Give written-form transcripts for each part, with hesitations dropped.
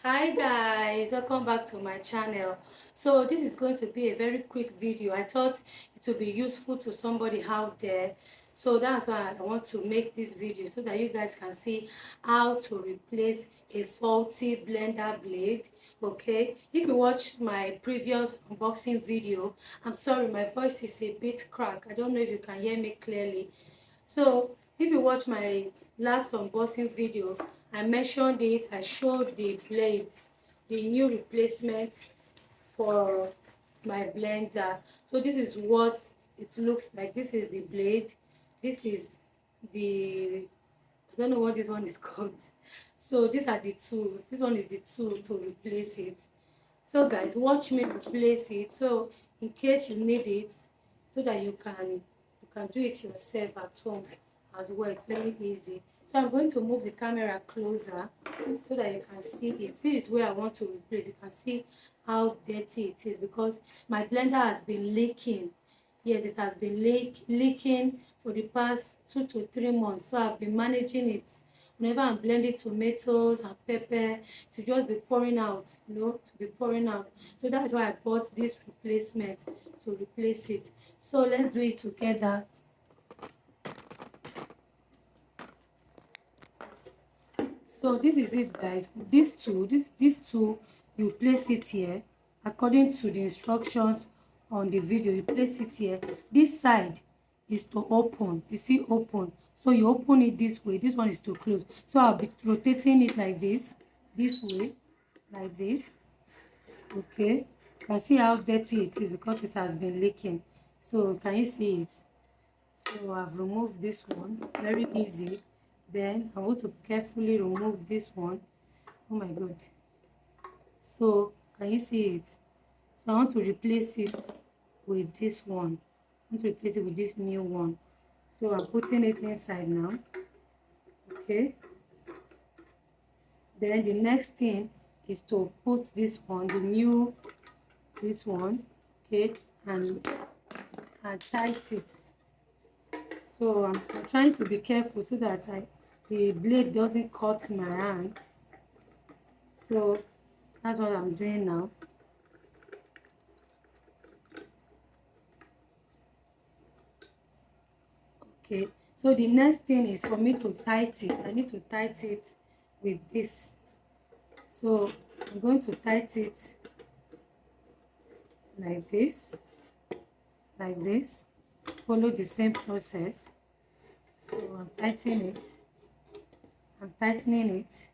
Hi guys, welcome back to my channel. So this is going to be a very quick video. I thought it would be useful to somebody out there, so that's why I want to make this video so that you guys can see how to replace a faulty blender blade. Okay, if you watched my previous unboxing video, I'm sorry, my voice is a bit cracked. I don't know if you can hear me clearly. So if you watch my last unboxing video, I mentioned it. I showed the blade, the new replacement for my blender. So this is what it looks like. This is the blade. This is the, I don't know what this one is called. So these are the tools. This one is the tool to replace it. So guys, watch me replace it. So in case you need it, so that you can do it yourself at home as well. It's very easy. So I'm going to move the camera closer so that you can see it. This is where I want to replace. You can see how dirty it is because my blender has been leaking. Yes, it has been leaking for the past 2 to 3 months. So I've been managing it. Whenever I'm blending tomatoes and pepper, to just be pouring out, to be pouring out. So that's why I bought this replacement to replace it. So let's do it together. So this is it, guys. This tool, you place it here according to the instructions on the video. You place it here. This side is to open. You see, open. So you open it this way. This one is to close. So I'll be rotating it like this way, like this. Okay, you can see how dirty it is because it has been leaking. So can you see it? So I've removed this one, very easy. Then I want to carefully remove this one. Oh my god. So can you see it? So I want to replace it with this one. I want to replace it with this new one. So I'm putting it inside now. Okay, then the next thing is to put this one, this one, okay, and tight it. So I'm trying to be careful so that the blade doesn't cut my hand. So that's what I'm doing now. Okay, so the next thing is for me to tight it. I need to tight it with this. So I'm going to tight it like this, like this. Follow the same process. So I'm tightening it. I'm tightening it.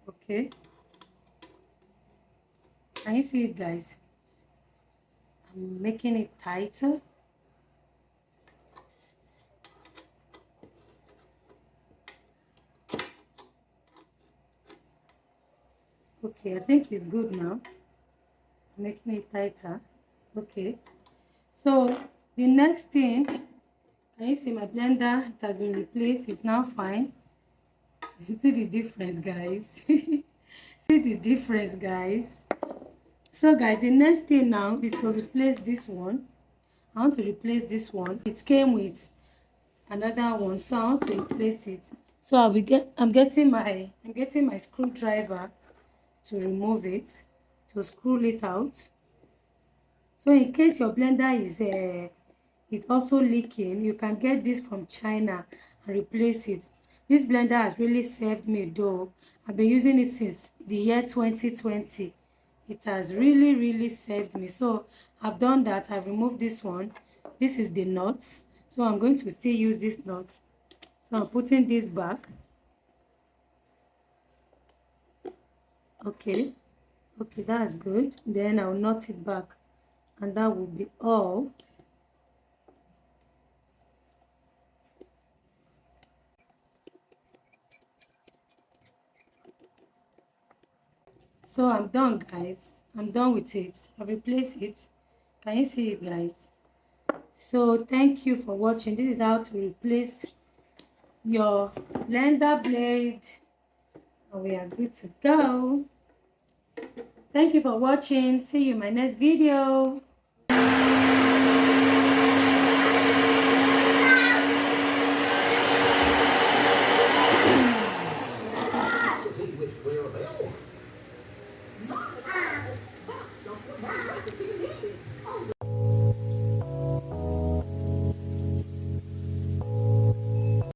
Okay, can you see it, guys? I'm making it tighter. Okay, I think it's good now. I'm making it tighter. Okay, so the next thing, can you see my blender? It has been replaced. It's now fine. See the difference, guys. See the difference, guys. So guys, the next thing now is to replace this one. I want to replace this one. It came with another one, so I want to replace it. So I'm getting my screwdriver to remove it, to screw it out. So in case your blender is it also leaking, you can get this from China and replace it. This blender has really saved me though. I've been using it since the year 2020. It has really saved me. So I've done that. I've removed this one. This is the nuts. So I'm going to still use this nut. So I'm putting this back. Okay, that's good. Then I'll knot it back, and that will be all. So I'm done, guys. I'm done with it. I've replaced it. Can you see it, guys? So thank you for watching. This is how to replace your blender blade, and we are good to go. Thank you for watching. See you in my next video.